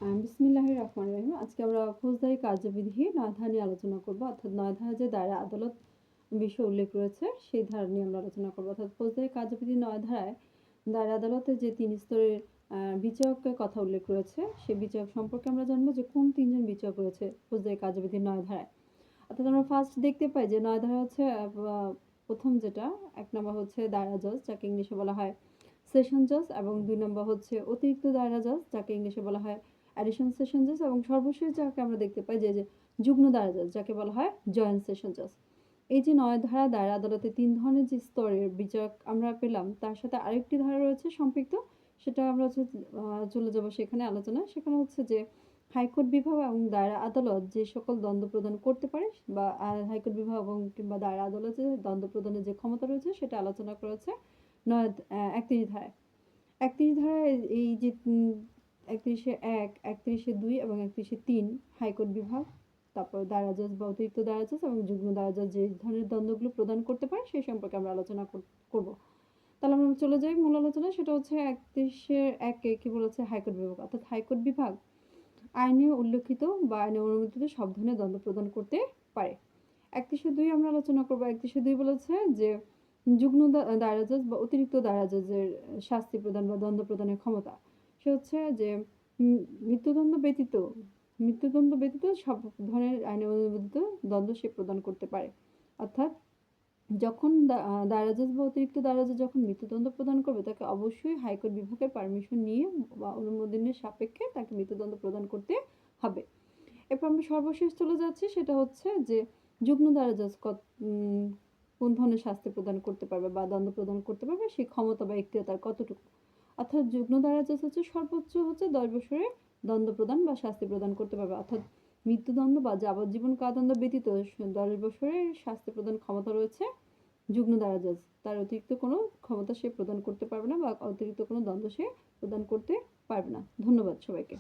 বিসমিল্লাহির রহমানির রহিম। আজকে আমরা ফৌজদারি কার্যবিধি ৯ ধারা নিয়ে আলোচনা করব। অর্থাৎ ৯ ধারা যে দায়রা আদালত বিষয়ে উল্লেখ রয়েছে সেই ধারা নিয়ে আমরা আলোচনা করব। অর্থাৎ ফৌজদারি কার্যবিধি ৯ ধারায় দায়রা আদালতের যে ৩ স্তরের বিচারকের কথা উল্লেখ রয়েছে সেই বিচারক সম্পর্কে আমরা জানবো যে কোন ৩ জন বিচারক রয়েছে ফৌজদারি কার্যবিধি ৯ ধারায়। অর্থাৎ আমরা ফার্স্ট দেখতে পাই যে ৯ ধারা হচ্ছে প্রথম যেটা ১ নম্বর হচ্ছে দায়রা জজ, যাকে ইংলিশে বলা হয় সেশন জজ, এবং ২ নম্বর হচ্ছে অতিরিক্ত দায়রা জজ, যাকে ইংলিশে বলা হয় অ্যাডিশন সেশন জজ, এবং সর্বশেষ যাকে আমরা দেখতে পাই যে যুগ্ম দায়রা জজ, যাকে বলা হয় জয়েন্ট সেশন জজ। এই যে ৯ ধারা দায়রা আদালতে ৩ ধরনের যে স্তরের বিচারক আমরা পেলাম, তার সাথে আরেকটি ধারা রয়েছে সম্পৃক্ত, সেটা আমরা হচ্ছে চলে যাব সেখানে আলোচনায়। সেখানে হচ্ছে যে হাইকোর্ট বিভাগ এবং দায়রা আদালত যে সকল দ্বন্দ্ব প্রদান করতে পারে, বা হাইকোর্ট বিভাগ এবং কিংবা দায়রা আদালতে দ্বন্দ্ব প্রদানের যে ক্ষমতা রয়েছে সেটা আলোচনা করেছে ৩১ ধারায়। ৩১ ধারায় এই যে ৩১-১, ৩১-২ এবং ৩১-৩ হাইকোর্ট বিভাগ, তারপর দায়রা জজ বা অতিরিক্ত দায়রা জজ এবং যুগ্ম দায়রা জজ যে ধরনের দ্বন্দ্বগুলো প্রদান করতে পারে সেই সম্পর্কে আমরা আলোচনা করব। তাহলে আমরা চলে যাই মূল আলোচনা। সেটা হচ্ছে ৩১-১-এ কি বলেছে, হাইকোর্ট বিভাগ। অর্থাৎ হাইকোর্ট বিভাগ আইনে উল্লেখিত বা আইনে অনুমোদিত সব ধরনের দ্বন্দ্ব প্রদান করতে পারে। ৩১-২ আমরা আলোচনা করব। ৩১-২ বলেছে যে যুগ্ম দায়রা জজ বা অতিরিক্ত দায়রা জজের শাস্তি প্রদান বা দ্বন্দ্ব প্রদানের ক্ষমতা। সে হচ্ছে যে মৃত্যুদণ্ড ব্যতীত সব ধরনের আইনে অনুমোদিত দ্বন্দ্ব সে প্রদান করতে পারে। অর্থাৎ যখন দায়রা জজ বা অতিরিক্ত দায়রা জজ যখন মৃত্যুদণ্ড প্রদান করবে, তাকে অবশ্যই হাইকোর্ট বিভাগের পারমিশন নিয়ে বা অনুমোদনের সাপেক্ষে তাকে মৃত্যুদণ্ড প্রদান করতে হবে। এরপর আমরা সর্বশেষ চলে যাচ্ছি, সেটা হচ্ছে যে যুগ্ম দায়রা জজ কোন ধরনের শাস্তি প্রদান করতে পারবে বা দণ্ড প্রদান করতে পারবে, সেই ক্ষমতা বা এখতিয়ার তার কতটুকু। অর্থাৎ যুগ্ম দায়রা জজ হচ্ছে সর্বোচ্চ হচ্ছে ১০ বছরের দণ্ড প্রদান বা শাস্তি প্রদান করতে পারবে। অর্থাৎ মৃত্যুদণ্ড বা যাবজ্জীবন কারাদণ্ড ব্যতীত ১০ বছরের শাস্তি প্রদান ক্ষমতা রয়েছে যুগ্ম দায়রা জজ। তার অতিরিক্ত কোনো ক্ষমতা সে প্রদান করতে পারবে না বা অতিরিক্ত কোনো দণ্ড সে প্রদান করতে পারবে না। ধন্যবাদ সবাইকে।